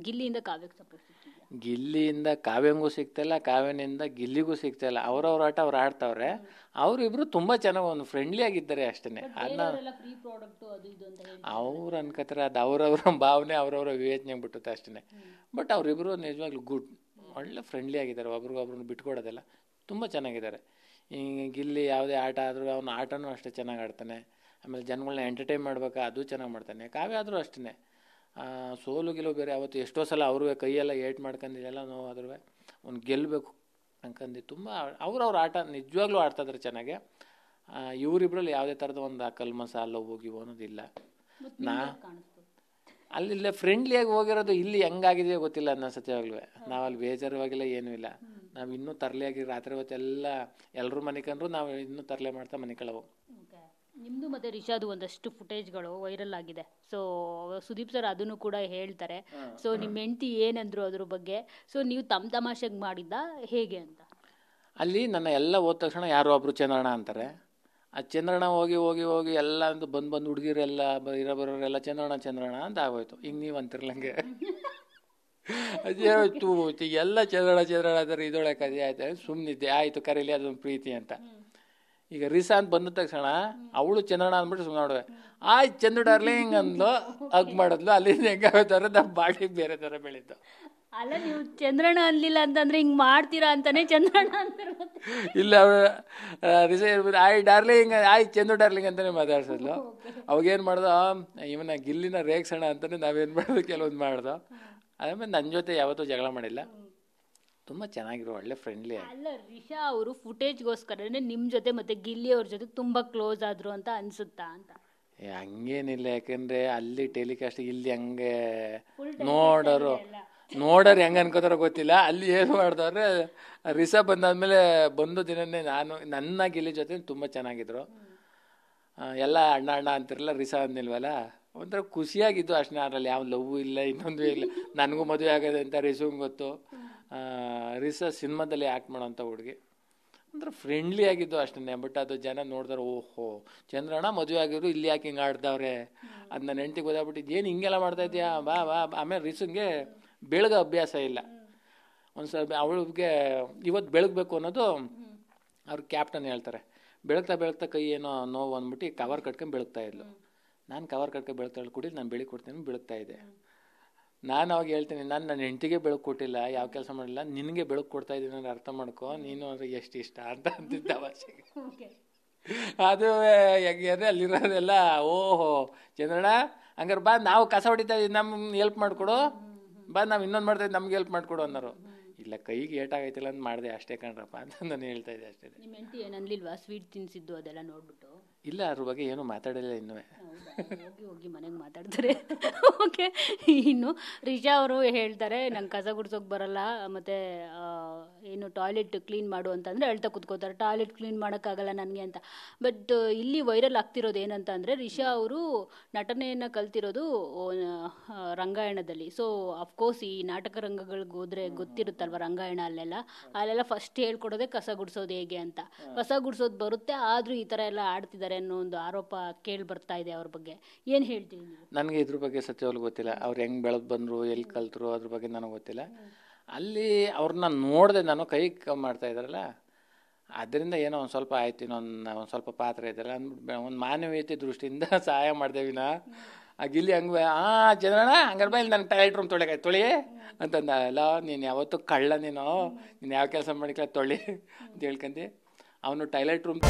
ಗಿಲ್ಲಿಯಿಂದ ಕಾವ್ಯಕ್ಕೆ support ಸಿಗ್ತಿದೆ? ಗಿಲ್ಲಿಯಿಂದ ಕಾವ್ಯಂಗೂ ಸಿಗ್ತಾಯಿಲ್ಲ, ಕಾವ್ಯನಿಂದ ಗಿಲ್ಲಿಗೂ ಸಿಗ್ತಾಯಿಲ್ಲ. ಅವ್ರವ್ರ ಆಟ ಅವ್ರು ಆಡ್ತಾವ್ರೆ. ಅವರಿಬ್ರು ತುಂಬ ಚೆನ್ನಾಗಿ ಒಂದು ಫ್ರೆಂಡ್ಲಿ ಆಗಿದ್ದಾರೆ ಅಷ್ಟೇ. ಫ್ರೀ ಪ್ರಾಡಕ್ಟ್ ಅದು ಇದು ಅಂತ ಹೇಳಿ ಅವ್ರು ಅನ್ಕೋತಾರೆ, ಅದು ಅವ್ರವ್ರ ಭಾವನೆ ಅವ್ರವ್ರ ವಿವೇಚನೆಗೆ ಬಿಟ್ಟುತ್ತೆ ಅಷ್ಟೇ. ಬಟ್ ಅವರಿಬ್ಬರು ನಿಜವಾಗ್ಲೂ ಗುಡ್, ಒಳ್ಳೆ ಫ್ರೆಂಡ್ಲಿ ಆಗಿದ್ದಾರೆ. ಒಬ್ರಿಗೊಬ್ರನ್ನ ಬಿಟ್ಕೊಡೋದಿಲ್ಲ, ತುಂಬ ಚೆನ್ನಾಗಿದ್ದಾರೆ. ಈ ಗಿಲ್ಲಿ ಯಾವುದೇ ಆಟ ಆದರೂ ಅವನ ಆಟನೂ ಅಷ್ಟೇ ಚೆನ್ನಾಗಿ ಆಡ್ತಾನೆ. ಆಮೇಲೆ ಜನಗಳನ್ನ ಎಂಟರ್ಟೈನ್ ಮಾಡ್ಬೇಕಾ ಅದು ಚೆನ್ನಾಗಿ ಮಾಡ್ತಾನೆ. ಕಾವ್ಯ ಆದರೂ ಅಷ್ಟೇ, ಸೋಲು ಗೆಲುವು ಬೇರೆ. ಅವತ್ತು ಎಷ್ಟೋ ಸಲ ಅವ್ರೂ ಕೈಯೆಲ್ಲ ಏಟ್ ಮಾಡ್ಕೊಂಡಿದ್ದೆಲ್ಲ ನೋವಾದ್ರೂ ಅವ್ನು ಗೆಲ್ಲಬೇಕು ಅನ್ಕಂಡು ತುಂಬ ಅವ್ರವ್ರ ಆಟ ನಿಜವಾಗ್ಲೂ ಆಡ್ತಾಯಿದ್ರೆ ಚೆನ್ನಾಗೆ. ಇವರಿಬ್ಬರಲ್ಲಿ ಯಾವುದೇ ಥರದ ಒಂದು ಕಲ್ಮಸ ಲವ್ ಗಿವ್ ಅನ್ನೋದಿಲ್ಲ. ಅಲ್ಲಿಲ್ಲ ಫ್ರೆಂಡ್ಲಿಯಾಗಿ ಹೋಗಿರೋದು. ಇಲ್ಲಿ ಹೆಂಗಾಗಿದೆಯೋ ಗೊತ್ತಿಲ್ಲ ಅನ್ನೋ ಸತ್ಯವಾಗ್ಲೂ. ನಾವಲ್ಲಿ ಬೇಜಾರವಾಗಿಲ್ಲ, ಏನೂ ಇಲ್ಲ. ನಾವು ಇನ್ನೂ ತರಲೆಯಾಗಿ ರಾತ್ರಿ ಹೊತ್ತೆಲ್ಲ ಎಲ್ಲರೂ ಮನೆ ಕಂಡ್ರು ನಾವು ಇನ್ನೂ ತರಲೆ ಮಾಡ್ತಾ ಮನೆ ಕಳವು. ನಿಮ್ಮದು ಮತ್ತು ರಿಷಾದು ಒಂದಷ್ಟು ಫುಟೇಜ್ಗಳು ವೈರಲ್ ಆಗಿದೆ. ಸೊ ಸುದೀಪ್ ಸರ್ ಅದನ್ನು ಕೂಡ ಹೇಳ್ತಾರೆ. ಸೊ ನಿಮ್ಮ ಹೆಂಡತಿ ಏನಂದ್ರು ಅದ್ರ ಬಗ್ಗೆ? ಸೊ ನೀವು ತಮಾಷೆಗೆ ಮಾಡಿದ್ದ ಹೇಗೆ ಅಂತ? ಅಲ್ಲಿ ನನ್ನ ಎಲ್ಲ ಹೋದ ತಕ್ಷಣ ಯಾರೋ ಒಬ್ರು ಚಂದ್ರಣ್ಣ ಅಂತಾರೆ. ಆ ಚಂದ್ರಣ್ಣ ಹೋಗಿ ಹೋಗಿ ಹೋಗಿ ಎಲ್ಲ ಅಂತ ಬಂದು ಹುಡುಗಿರೆಲ್ಲ ಬರೋರೆಲ್ಲ ಚಂದ್ರಣ್ಣ ಅಂತ ಆಗೋಯ್ತು. ಈಗ ನೀವು ಅಂತಿರ್ಲಂಗೆ ಅದೇತು ಎಲ್ಲ ಚಂದ್ರಣ್ಣ ಅಂತಾರೆ. ಇದೊಳಗೆ ಅದೇ ಆಯ್ತು, ಸುಮ್ಮನಿದ್ದೆ, ಆಯಿತು ಕರೀಲಿ ಅದೊಂದು ಪ್ರೀತಿ ಅಂತ. ಈಗ ರಿಸಾ ಅಂತ ಬಂದ ತಕ್ಷಣ ಅವಳು ಚಂದ್ರಣ್ಣ ಅಂದ್ಬಿಟ್ಟು ಸುಮ್ಮನೆ ನೋಡುವೆ. ಆಯ್ತು ಚಂದ್ರು ಡಾರ್ಲಿಂಗ್ ಅಂದ್ಲು, ಹಗ್ ಮಾಡಿದ್ಲು. ಅಲ್ಲಿಂದ ಹೆಂಗಾಗೋತಾರೆ ನಮ್ಮ ಬಾಡಿ ಬೇರೆ ಥರ ಬೆಳೀತು. ಅಲ್ಲ, ನೀವು ಚಂದ್ರಣ್ಣ ಅನ್ಲಿಲ್ಲ ಅಂತಂದ್ರೆ ಹಿಂಗ್ ಮಾಡ್ತೀರಾ ಅಂತಾನೆ ಚಂದ್ರಣ್ಣ ಅಂತಾರೆ. ಇಲ್ಲ, ರಿಸಾ ಹೇಳ್ಬಿಟ್ಟು ಡಾರ್ಲಿಂಗ್, ಚಂದ್ರು ಡಾರ್ಲಿಂಗ್ ಅಂತಾನೆ ಮಾತಾಡ್ಸಿದ್ಲು. ಅವಾಗೇನು ಮಾಡ್ದೋ, ಇವನ ಗಿಲ್ಲಿನ ರೇಗ್ಸೋಣ ಅಂತಾನೆ ನಾವೇನು ಮಾಡೋದು ಕೆಲವೊಂದು ಮಾಡ್ದೋ. ಆಮೇಲೆ ನನ್ನ ಜೊತೆ ಯಾವತ್ತೂ ಜಗಳ ಮಾಡಿಲ್ಲ, ತುಂಬ ಚೆನ್ನಾಗಿರೋ ಒಳ್ಳೆ ಫ್ರೆಂಡ್ಲಿ. ಅಲ್ಲ, ರಿಷಾ ಅವರು ಫುಟೇಜ್ಗೋಸ್ಕರನೇ ನಿಮ್ಮ ಜೊತೆ ಮತ್ತೆ ಗಿಲ್ಲಿ ಅವ್ರ ಜೊತೆ ತುಂಬ ಕ್ಲೋಸ್ ಆದ್ರು ಅಂತ ಅನ್ಸುತ್ತಾ ಅಂತ? ಹಂಗೇನಿಲ್ಲ, ಯಾಕಂದರೆ ಅಲ್ಲಿ ಟೆಲಿಕಾಸ್ಟ್, ಇಲ್ಲಿ ಹಂಗೆ ನೋಡೋರು ಹೆಂಗೆ ಅನ್ಕೋತಾರೋ ಗೊತ್ತಿಲ್ಲ. ಅಲ್ಲಿ ಏನು ಮಾಡ್ದವ್ರೆ, ರಿಷಾ ಬಂದಾದ್ಮೇಲೆ ಬಂದು ದಿನನೇ ನನ್ನ ಗಿಲ್ಲಿ ಜೊತೆ ತುಂಬ ಚೆನ್ನಾಗಿದ್ರು. ಎಲ್ಲ ಅಣ್ಣ ಅಂತಿರಲ್ಲ, ರಿಷಾ ಅಂದಿಲ್ವಲ್ಲ, ಒಂಥರ ಖುಷಿಯಾಗಿದ್ದು ಅಷ್ಟೇ. ಅದರಲ್ಲಿ ಯಾವ ಲವ್ ಇಲ್ಲ, ಇನ್ನೊಂದು ಇಲ್ಲ. ನನಗೂ ಮದುವೆ ಆಗೋದೆ ಅಂತ ರಿಷುಂಗೆ ಗೊತ್ತು. ರಿಷಾ ಸಿನಿಮಾದಲ್ಲಿ ಆ್ಯಕ್ಟ್ ಮಾಡೋಂಥ ಹುಡುಗಿ, ಒಂಥರ ಫ್ರೆಂಡ್ಲಿ ಆಗಿದ್ದು ಅಷ್ಟೇ. ಬಟ್ ಅದು ಜನ ನೋಡಿದ್ರೆ ಓಹೋ ಚಂದ್ರಣ್ಣ ಮದುವೆ ಆಗಿದ್ರು, ಇಲ್ಲಿ ಯಾಕೆ ಹಿಂಗೆ ಆಡ್ದವ್ರೆ ಅದು ನನ್ನ ಹೆಂಡ್ತಿಗೆ ಗೊತ್ತಾಗ್ಬಿಟ್ಟಿದ್ದು, ಏನು ಹಿಂಗೆಲ್ಲ ಮಾಡ್ತಾ ಇದೆಯಾ ಬಾ. ಆಮೇಲೆ ರಿಷುಂಗೆ ಬೆಳಗ್ಗೆ ಅಭ್ಯಾಸ ಇಲ್ಲ. ಒಂದು ಸ್ವಲ್ಪ ಅವಳಿಗೆ ಇವತ್ತು ಬೆಳಗಬೇಕು ಅನ್ನೋದು ಅವ್ರ ಕ್ಯಾಪ್ಟನ್ ಹೇಳ್ತಾರೆ. ಬೆಳಗ್ತಾ ಕೈ ಏನೋ ನೋವು ಅಂದ್ಬಿಟ್ಟು ಕವರ್ ಕಟ್ಕೊಂಡು ಬೆಳಗ್ತಾ ಇದ್ಲು. ನಾನು ಕವರ್ ಕಟ್ಕೊಂಡು ಬೆಳಗ್ತಾ ಕುಡಿದು ನಾನು ಬೆಳಿಗ್ಗೆ ಕೊಡ್ತೀನಿ, ಬೆಳಗ್ತಾ ಇದ್ದೆ. ನಾನು ಅವಾಗ ಹೇಳ್ತೀನಿ, ನನ್ನ ಹೆಂಡತಿಗೆ ಬೆಳಕು ಕೊಟ್ಟಿಲ್ಲ, ಯಾವ ಕೆಲಸ ಮಾಡಿಲ್ಲ, ನಿನಗೆ ಬೆಳಕು ಕೊಡ್ತಾ ಇದ್ದೀನಿ ನಾನು ಅರ್ಥ ಮಾಡ್ಕೊ, ನೀನು ಅಂದರೆ ಎಷ್ಟು ಇಷ್ಟ ಅಂತ ಅಂತಿದ್ದ ಭಾಷೆಗೆ. ಅದು ಹೆಂಗೆ ಅಲ್ಲಿರೋದೆಲ್ಲ ಓಹೋ ಚಂದ್ರಣ್ಣ ಹಂಗಾರೆ ಬಾ, ನಾವು ಕಸ ಹೊಡಿತಾ ಇದ್ದೀವಿ, ನಮ್ಗೆ ಹೆಲ್ಪ್ ಮಾಡಿಕೊಡು, ಬಾ ನಾವು ಇನ್ನೊಂದು ಮಾಡ್ತಾ ಇದ್ದೀವಿ, ನಮ್ಗೆ ಹೆಲ್ಪ್ ಮಾಡಿಕೊಡು ಅನ್ನೋರು. ಇಲ್ಲ, ಕೈಗೆ ಏಟಾಗೈತಿಲ್ಲ ಅಂತ ಮಾಡಿದೆ ಅಷ್ಟೇ ಕಣ್ರಪ್ಪ ಅಂತ ನಾನು ಹೇಳ್ತಾ ಇದ್ದೆ ಅಷ್ಟೇ. ನಿಮ್ಮ ಹೆಂಡತಿ ಏನನ್ಲಿಲ್ವಾ ಸ್ವೀಟ್ ತಿನ್ಸಿದ್ದು ಅದೆಲ್ಲ ನೋಡ್ಬಿಟ್ಟು? ಇಲ್ಲ, ಅದ್ರ ಬಗ್ಗೆ ಏನೂ ಮಾತಾಡಿಲ್ಲ ಇನ್ನೂ. ಹೋಗಿ ಮನೆಗೆ ಮಾತಾಡ್ತಾರೆ. ಓಕೆ, ಇನ್ನು ರಿಷಾ ಅವರು ಹೇಳ್ತಾರೆ, ನಂಗೆ ಕಸ ಗುಡ್ಸೋಕೆ ಬರಲ್ಲ, ಮತ್ತು ಏನು ಟಾಯ್ಲೆಟ್ ಕ್ಲೀನ್ ಮಾಡು ಅಂತಂದರೆ ಅಳ್ತಾ ಕೂತ್ಕೋತಾರೆ, ಟಾಯ್ಲೆಟ್ ಕ್ಲೀನ್ ಮಾಡೋಕ್ಕಾಗಲ್ಲ ನನಗೆ ಅಂತ. ಬಟ್ ಇಲ್ಲಿ ವೈರಲ್ ಆಗ್ತಿರೋದು ಏನಂತ ಅಂದರೆ, ರಿಷಾ ಅವರು ನಟನೆಯನ್ನು ಕಲ್ತಿರೋದು ರಂಗಾಯಣದಲ್ಲಿ. ಸೊ ಅಫ್ಕೋರ್ಸ್ ಈ ನಾಟಕ ರಂಗಗಳಿಗೆ ಹೋದರೆ ಗೊತ್ತಿರುತ್ತಲ್ವ, ರಂಗಾಯಣ ಅಲ್ಲೆಲ್ಲ ಫಸ್ಟ್ ಹೇಳ್ಕೊಡೋದೆ ಕಸ ಗುಡಿಸೋದು ಹೇಗೆ ಅಂತ. ಕಸ ಗುಡಿಸೋದು ಬರುತ್ತೆ, ಆದರೂ ಈ ಥರ ಎಲ್ಲ ಆಡ್ತಿದ್ದಾರೆ ಅನ್ನೋ ಒಂದು ಆರೋಪ ಕೇಳಿ ಬರ್ತಾ ಇದೆ. ಅವ್ರ ಬಗ್ಗೆ ಏನು ಹೇಳ್ತೀವಿ? ನನಗೆ ಇದ್ರ ಬಗ್ಗೆ ಸತ್ಯವಾಗ್ಲೂ ಗೊತ್ತಿಲ್ಲ. ಅವ್ರು ಹೆಂಗೆ ಬೆಳೆದು ಬಂದರು, ಎಲ್ಲಿ ಕಲ್ತರು, ಅದ್ರ ಬಗ್ಗೆ ನನಗೆ ಗೊತ್ತಿಲ್ಲ. ಅಲ್ಲಿ ಅವ್ರನ್ನ ನೋಡಿದೆ ನಾನು, ಕೈ ಮಾಡ್ತಾ ಇದ್ದಾರಲ್ಲ, ಅದರಿಂದ ಏನೋ ಒಂದು ಸ್ವಲ್ಪ ಆಯ್ತು, ಒಂದು ಸ್ವಲ್ಪ ಪಾತ್ರ ಇದ್ದಲ್ಲ ಅಂದ್ಬಿಟ್ಟು ಒಂದು ಮಾನವೀಯತೆ ದೃಷ್ಟಿಯಿಂದ ಸಹಾಯ ಮಾಡ್ದೇವಿನ. ಆ ಗಿಲ್ಲಿ ಹಂಗೆ ಚಂದ್ರಣ್ಣ ಹಂಗಾರೆ ಬಾ, ಇಲ್ಲಿ ನನ್ನ ಟಾಯ್ಲೆಟ್ ರೂಮ್ ತೊಳಿ ಅಂತಂದ. ಅಲ್ಲ, ನೀನು ಯಾವತ್ತೂ ಕಳ್ಳ, ನೀನು ಯಾವ ಕೆಲಸ ಮಾಡಿಕಲ್ಲ ತೊಳಿ ಅಂತ ಹೇಳ್ಕಂದು ಅವನು ಟಾಯ್ಲೆಟ್ ರೂಮ್